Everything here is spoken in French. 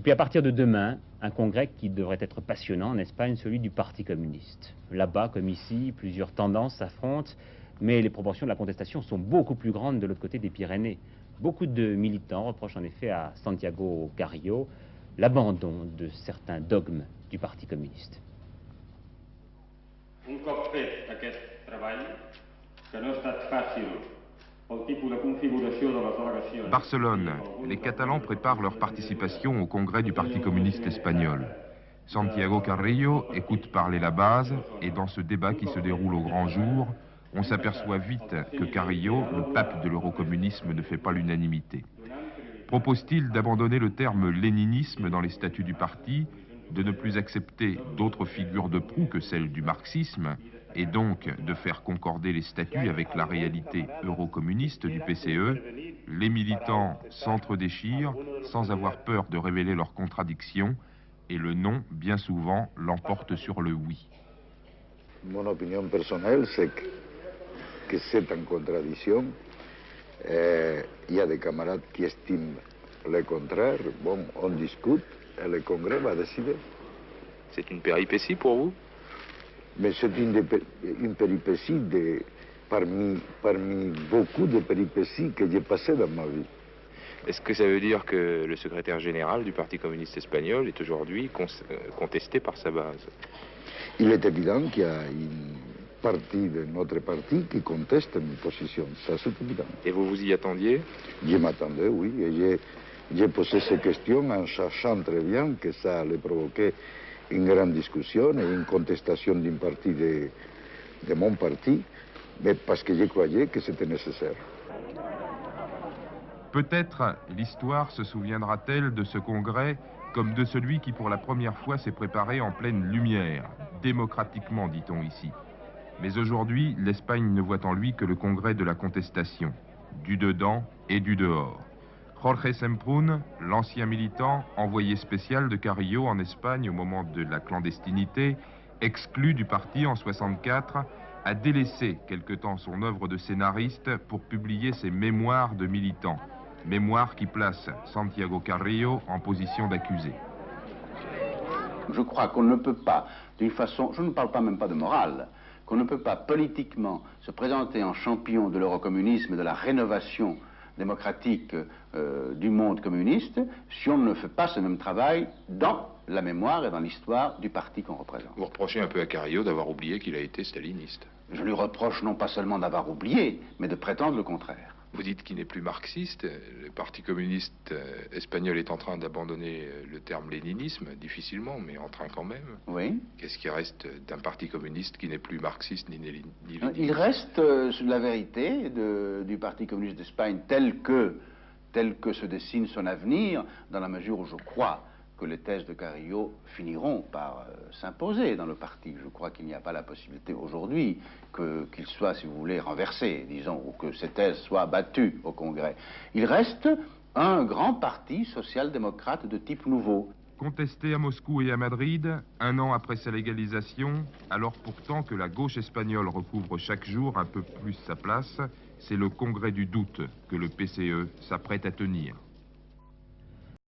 Et puis à partir de demain, un congrès qui devrait être passionnant en Espagne, celui du Parti communiste. Là-bas, comme ici, plusieurs tendances s'affrontent, mais les proportions de la contestation sont beaucoup plus grandes de l'autre côté des Pyrénées. Beaucoup de militants reprochent en effet à Santiago Carrillo l'abandon de certains dogmes du Parti communiste. Un cop fet aquest treball, que no ha estat fàcil pel tipus de configuració de les delegacions... Barcelone, les Catalans préparent leur participation au congrès du Parti communiste espagnol. Santiago Carrillo écoute parler la base et dans ce débat qui se déroule au grand jour, on s'aperçoit vite que Carrillo, le pape de l'eurocommunisme, ne fait pas l'unanimité. Propose-t-il d'abandonner le terme léninisme dans les statuts du parti, de ne plus accepter d'autres figures de proue que celles du marxisme, et donc de faire concorder les statuts avec la réalité eurocommuniste du PCE? Les militants s'entredéchirent sans avoir peur de révéler leurs contradictions, et le non, bien souvent, l'emporte sur le oui. Mon opinion personnelle, c'est que c'est en contradiction. Il y a des camarades qui estiment le contraire. Bon, on discute et le Congrès va décider. C'est une péripétie pour vous? Mais c'est une péripétie parmi beaucoup de péripéties que j'ai passées dans ma vie. Est-ce que ça veut dire que le secrétaire général du Parti communiste espagnol est aujourd'hui contesté par sa base? Il est évident qu'il y a une partie de notre parti qui conteste mes positions, ça c'est évident. Et vous vous y attendiez? Je m'attendais, oui, et j'ai posé ces questions en sachant très bien que ça allait provoquer une grande discussion et une contestation d'une partie de mon parti, mais parce que je croyais que c'était nécessaire. Peut-être l'histoire se souviendra-t-elle de ce congrès comme de celui qui pour la première fois s'est préparé en pleine lumière, démocratiquement dit-on ici. Mais aujourd'hui, l'Espagne ne voit en lui que le congrès de la contestation, du dedans et du dehors. Jorge Semprún, l'ancien militant, envoyé spécial de Carrillo en Espagne au moment de la clandestinité, exclu du parti en 1964, a délaissé quelque temps son œuvre de scénariste pour publier ses mémoires de militant. Mémoire qui place Santiago Carrillo en position d'accusé. Je crois qu'on ne peut pas, d'une façon, je ne parle pas même pas de morale, qu'on ne peut pas politiquement se présenter en champion de l'eurocommunisme et de la rénovation démocratique du monde communiste si on ne fait pas ce même travail dans la mémoire et dans l'histoire du parti qu'on représente. Vous reprochez un peu à Carrillo d'avoir oublié qu'il a été staliniste. Je lui reproche non pas seulement d'avoir oublié, mais de prétendre le contraire. Vous dites qu'il n'est plus marxiste. Le Parti communiste espagnol est en train d'abandonner le terme léninisme, difficilement, mais en train quand même. Oui. Qu'est-ce qui reste d'un parti communiste qui n'est plus marxiste ni léniniste? Il reste la vérité du Parti communiste d'Espagne tel que se dessine son avenir, dans la mesure où je crois que les thèses de Carrillo finiront par s'imposer dans le parti. Je crois qu'il n'y a pas la possibilité aujourd'hui qu'il soit, si vous voulez, renversé, disons, ou que ces thèses soient battues au Congrès. Il reste un grand parti social-démocrate de type nouveau. Contesté à Moscou et à Madrid, un an après sa légalisation, alors pourtant que la gauche espagnole recouvre chaque jour un peu plus sa place, c'est le congrès du doute que le PCE s'apprête à tenir.